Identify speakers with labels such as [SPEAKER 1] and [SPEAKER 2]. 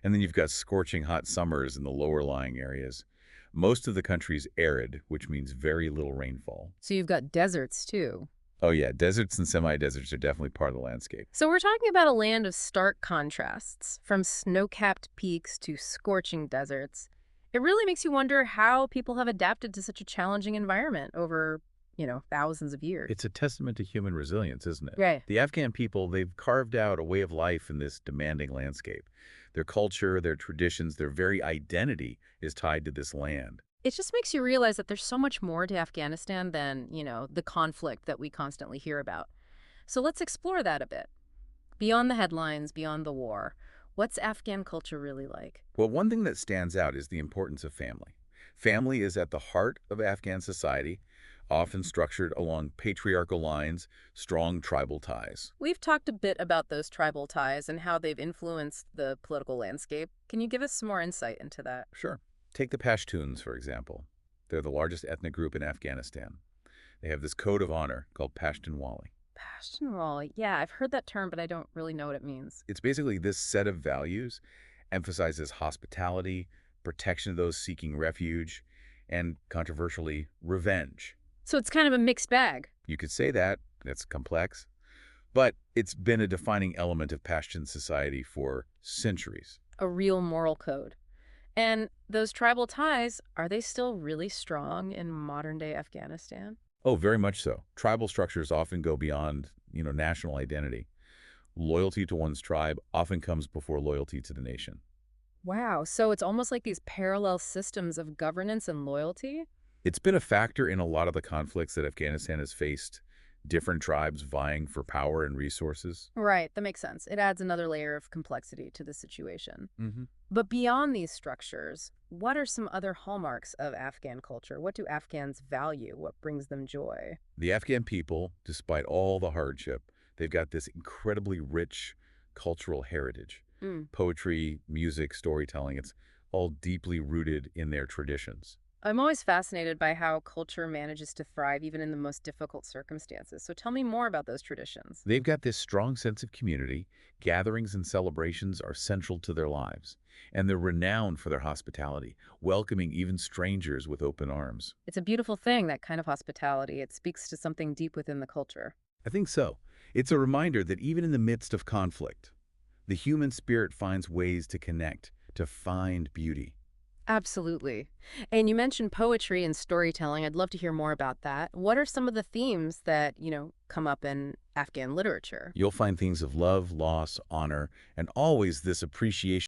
[SPEAKER 1] And then you've got scorching hot summers in the lower lying areas. Most of the country's arid, which means very little rainfall.
[SPEAKER 2] So you've got deserts too.
[SPEAKER 1] Oh yeah, deserts and semi-deserts are definitely part of the landscape.
[SPEAKER 2] So we're talking about a land of stark contrasts, from snow-capped peaks to scorching deserts. It really makes you wonder how people have adapted to such a challenging environment over, thousands of years.
[SPEAKER 1] It's a testament to human resilience, isn't it?
[SPEAKER 2] Right.
[SPEAKER 1] The Afghan people, they've carved out a way of life in this demanding landscape. Their culture, their traditions, their very identity is tied to this land.
[SPEAKER 2] It just makes you realize that there's so much more to Afghanistan than, the conflict that we constantly hear about. So let's explore that a bit. Beyond the headlines, beyond the war, what's Afghan culture really like?
[SPEAKER 1] Well, one thing that stands out is the importance of family. Family is at the heart of Afghan society, often structured along patriarchal lines, strong tribal ties.
[SPEAKER 2] We've talked a bit about those tribal ties and how they've influenced the political landscape. Can you give us some more insight into that?
[SPEAKER 1] Sure. Take the Pashtuns, for example. They're the largest ethnic group in Afghanistan. They have this code of honor called Pashtunwali.
[SPEAKER 2] Pashtunwali. Yeah, I've heard that term, but I don't really know what it means.
[SPEAKER 1] It's basically this set of values emphasizes hospitality, protection of those seeking refuge, and controversially, revenge.
[SPEAKER 2] So it's kind of a mixed bag.
[SPEAKER 1] You could say that. It's complex. But it's been a defining element of Pashtun society for centuries.
[SPEAKER 2] A real moral code. And those tribal ties, are they still really strong in modern-day Afghanistan?
[SPEAKER 1] Oh, very much so. Tribal structures often go beyond, national identity. Loyalty to one's tribe often comes before loyalty to the nation.
[SPEAKER 2] Wow, so it's almost like these parallel systems of governance and loyalty?
[SPEAKER 1] It's been a factor in a lot of the conflicts that Afghanistan has faced, different tribes vying for power and resources.
[SPEAKER 2] Right, that makes sense. It adds another layer of complexity to the situation.
[SPEAKER 1] hmm
[SPEAKER 2] But beyond these structures, what are some other hallmarks of Afghan culture? What do Afghans value? What brings them joy?
[SPEAKER 1] The Afghan people, despite all the hardship, they've got this incredibly rich cultural heritage.
[SPEAKER 2] Mm.
[SPEAKER 1] Poetry, music, storytelling, it's all deeply rooted in their traditions.
[SPEAKER 2] I'm always fascinated by how culture manages to thrive even in the most difficult circumstances. So tell me more about those traditions.
[SPEAKER 1] They've got this strong sense of community. Gatherings and celebrations are central to their lives, and they're renowned for their hospitality, welcoming even strangers with open arms.
[SPEAKER 2] It's a beautiful thing, that kind of hospitality. It speaks to something deep within the culture.
[SPEAKER 1] I think so. It's a reminder that even in the midst of conflict, the human spirit finds ways to connect, to find beauty.
[SPEAKER 2] Absolutely. And you mentioned poetry and storytelling. I'd love to hear more about that. What are some of the themes that, come up in Afghan literature?
[SPEAKER 1] You'll find themes of love, loss, honor, and always this appreciation